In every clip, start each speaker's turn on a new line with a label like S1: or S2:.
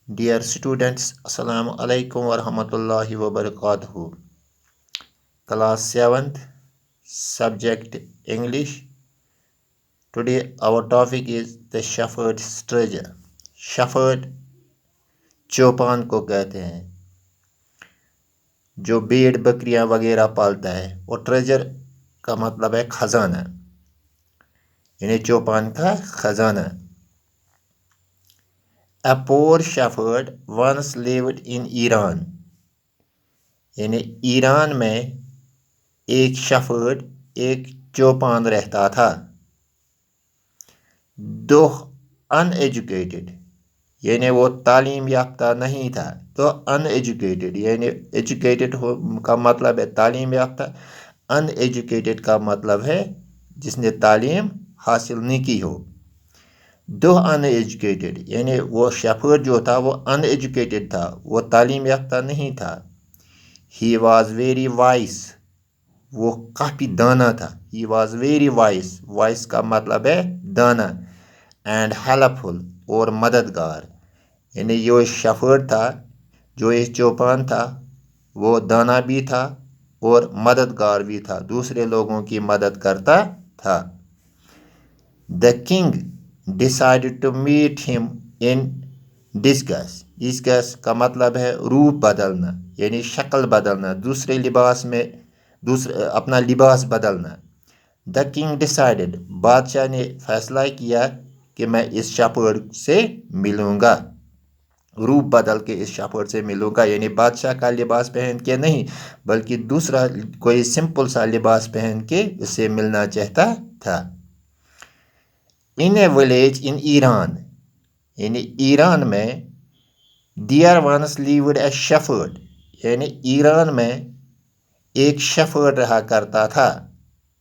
S1: Dear students, Assalamu alaikum wa rahmatullahi wa barakatuhu. Class 7th, subject English. Today our topic is the shepherd's treasure. Shepherd चौपान को कहते हैं, जो भेड़ बकरियां वगैरह पालता है। और ट्रेजर का मतलब है खजाना, यानी चौपान का खजाना। A poor shepherd once lived in Iran. यानी ईरान में एक शेफर्ड, एक चौपान रहता था। दो अनएजुकेटेड, यानी वो तालीम याफ्ता नहीं था। तो अनएजुकेटेड यानी एजुकेटेड का मतलब है तालीम याफ्ता, अनएजुकेटेड का मतलब है जिसने तालीम हासिल नहीं की हो। दो अनएजुकेटेड यानी वो शेफर्ड जो था वो अनएजुकेटेड था, वो तालीम याफ्ता नहीं था। ही वॉज वेरी वाइस, वो काफ़ी दाना था। He was very vice, vice का मतलब है दाना। एंड हेल्पफुल, और मददगार। यानी जो शेफर्ड था, जो ये चौपान था, वो दाना भी था और मददगार भी था, दूसरे लोगों की मदद करता था। The king decided to meet him in disguise. Disguise का मतलब है रूप बदलना, यानी शक्ल बदलना, दूसरे लिबास में अपना लिबास बदलना। द किंग डिसाइडेड, बादशाह ने फैसला किया कि मैं इस शेफर्ड से मिलूंगा, रूप बदल के इस शेफर्ड से मिलूंगा। यानी बादशाह का लिबास पहन के नहीं, बल्कि दूसरा कोई सिंपल सा लिबास पहन के इससे मिलना चाहता था। In a village in Iran, यानी ईरान में, there once lived a shepherd, यानी ईरान में एक शेफर्ड रहा करता था,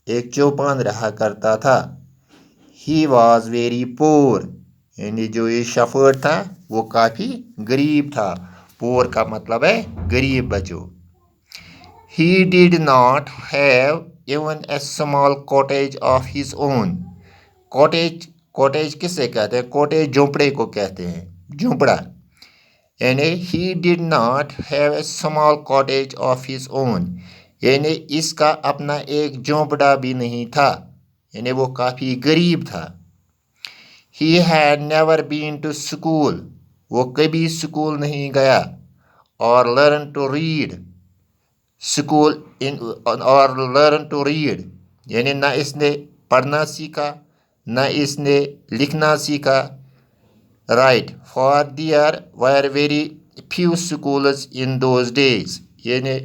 S1: एक चौपान रहा करता था। ही वॉज वेरी पोर, यानी जो ये शेफर्ड था वो काफ़ी गरीब था। पोर का मतलब है गरीब बच्चों। He did not have even a small cottage of his own. Cottage, cottage किसे कहते हैं? कॉटेज झोंपड़े को कहते हैं, झोंपड़ा। यानी he did not have a small cottage of his own, यानी इसका अपना एक झोंपड़ा भी नहीं था, यानी वो काफ़ी गरीब था। He had never been to school, वो कभी स्कूल नहीं गया। और learn to read, school in और लर्न टू रीड, यानी ना इसने पढ़ना सीखा, ना इसने लिखना सीखा। Right, for there were very few schools in those days, यानी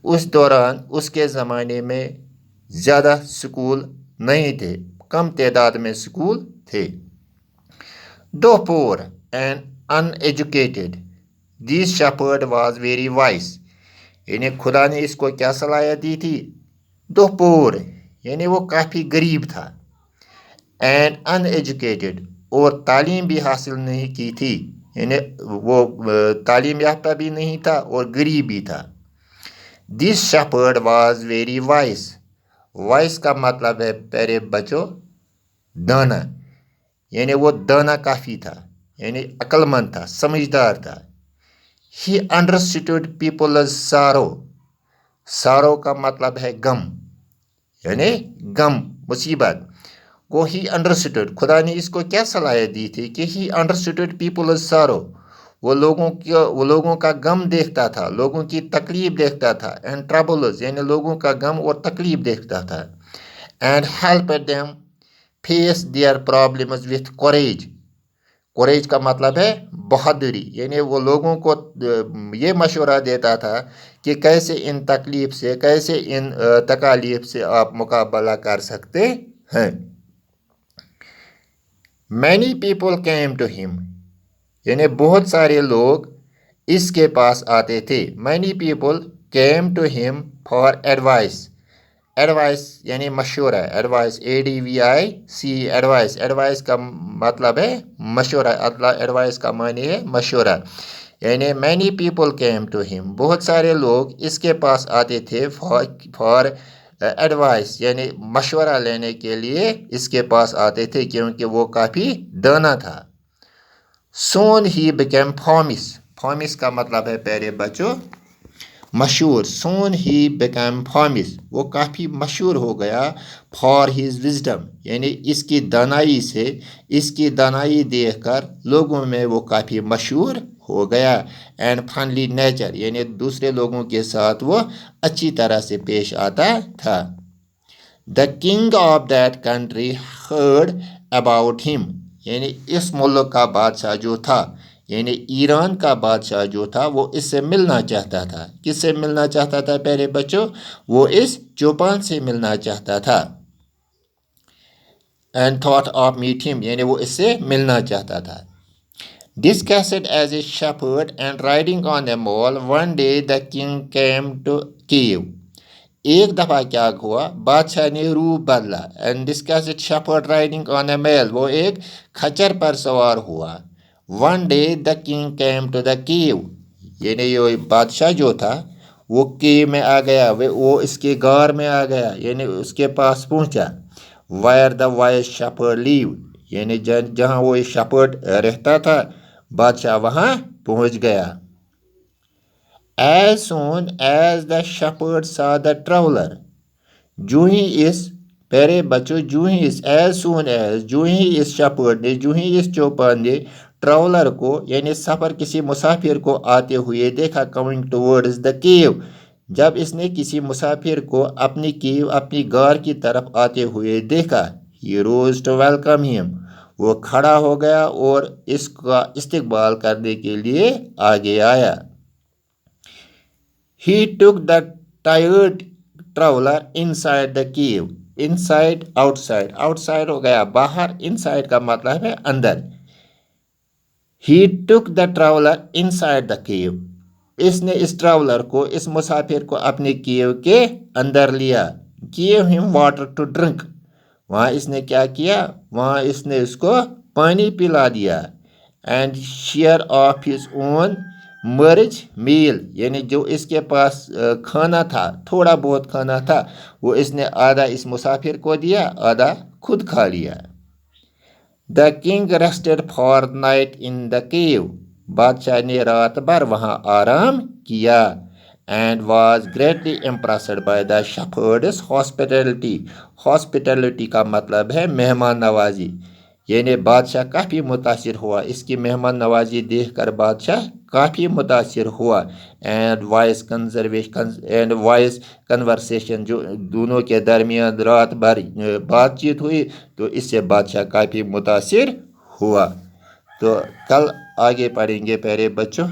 S1: उस दौरान, उसके ज़माने में ज़्यादा स्कूल नहीं थे, कम तादाद में स्कूल थे। Though poor and uneducated, this shepherd was very wise, यानी खुदा ने इसको क्या सलाहियत दी थी? दो पोर, यानी वो काफ़ी गरीब था। एंड अनएजुकेटेड, और तालीम भी हासिल नहीं की थी, यानी वो तालीम याफ्ता भी नहीं था और गरीब भी था। This shepherd was very vice, vice का मतलब है प्यारे बच्चों दाना, यानी वो दाना काफ़ी था, यानी अक्लमंद था, समझदार था। ही अंडरस्टूड पीपल्स सारो, सारो का मतलब है गम, यानी गम, मुसीबत को। ही अंडरस्टूड, खुदा ने इसको क्या सलाहियत दी थी कि ही अंडरस्टूड पीपल्स सारो, वो लोगों का गम देखता था, लोगों की तकलीफ देखता था। एंड ट्रबल्स, यानी लोगों का गम और तकलीफ देखता था। And help them face their problems with courage, courage का मतलब है बहादुरी, यानी वो लोगों को ये मशवरा देता था कि कैसे इन तकलीफ से, कैसे इन तकालीफ से आप मुकाबला कर सकते हैं। Many people came to him, यानी बहुत सारे लोग इसके पास आते थे। Many people came to him for advice, advice यानी मशवरा, एडवाइस ADVIC, एडवाइस, एडवाइस का मतलब है मशवरा, एडवाइस का माने है मशवरा। यानी many people came to him, बहुत सारे लोग इसके पास आते थे फॉर एडवाइस, यानी मशवरा लेने के लिए इसके पास आते थे, क्योंकि वो काफ़ी दाना था। Soon he became famous. Famous का मतलब है प्यारे बच्चों मशहूर. Soon he became famous. वो काफ़ी मशहूर हो गया. For his wisdom. यानी इसकी दानाई से, इसकी दानाई देखकर लोगों में वो काफ़ी मशहूर हो गया. एंड फ्रेंडली नेचर यानी दूसरे लोगों के साथ वो अच्छी तरह से पेश आता था. The king of that country heard about him. यानी इस मुल्क का बादशाह जो था, यानी ईरान का बादशाह जो था, वो इससे मिलना चाहता था. किससे मिलना चाहता था प्यारे बच्चों? वो इस चौपान से मिलना चाहता था. And thought of meet him यानी वो इससे मिलना चाहता था. Disguised as a shepherd and riding on a mule, one day the king came to Kiev. एक दफ़ा क्या हुआ, बादशाह ने रूप बदला. And disguised shepherd riding on a mule, वो एक खच्चर पर सवार हुआ. One day the king came to the cave, यानी ये बादशाह जो था वो कीव में आ गया, वो इसके गार में आ गया, यानी उसके पास पहुंचा. Where the wise shepherd lived, यानी जहाँ वो शेपर्ड रहता था, बादशाह वहाँ पहुंच गया. As soon as the shepherd saw the traveler, जो ही इस प्यारे बच्चों जो ही इस as soon as जो ही इस shepherd ने, जो ही इस चौपान ने ट्रैवलर को यानी सफ़र किसी मुसाफिर को आते हुए देखा. coming towards the cave, जब इसने किसी मुसाफिर को अपनी कीव अपनी गार की तरफ आते हुए देखा. he rose to welcome him, वो खड़ा हो गया और इसका इस्तकबाल करने के लिए आगे आया. He took the tired traveler inside the cave. Inside, outside. Outside हो गया बाहर, inside का मतलब है अंदर. He took the traveler inside the cave. इसने इस ट्रैवलर को, इस मुसाफिर को अपने केव के अंदर लिया. Gave him water to drink. वहाँ इसने क्या किया, वहाँ इसने उसको पानी पिला दिया. And share of his own मर्ज मील, यानी जो इसके पास खाना था, थोड़ा बहुत खाना था, वो इसने आधा इस मुसाफिर को दिया, आधा खुद खा लिया. The king rested for night in the cave, बादशाह ने रात भर वहाँ आराम किया. And was greatly impressed by the shepherds hospitality. Hospitality का मतलब है मेहमान नवाजी, यानी बादशाह काफ़ी मुतासिर हुआ, इसकी मेहमान नवाजी देखकर बादशाह काफ़ी मुतासिर हुआ. एंड वॉइस कन्वर्सेशन जो दोनों के दरमियान रात भर बातचीत हुई, तो इससे बादशाह काफ़ी मुतासिर हुआ. तो कल आगे पढ़ेंगे प्यारे बच्चों.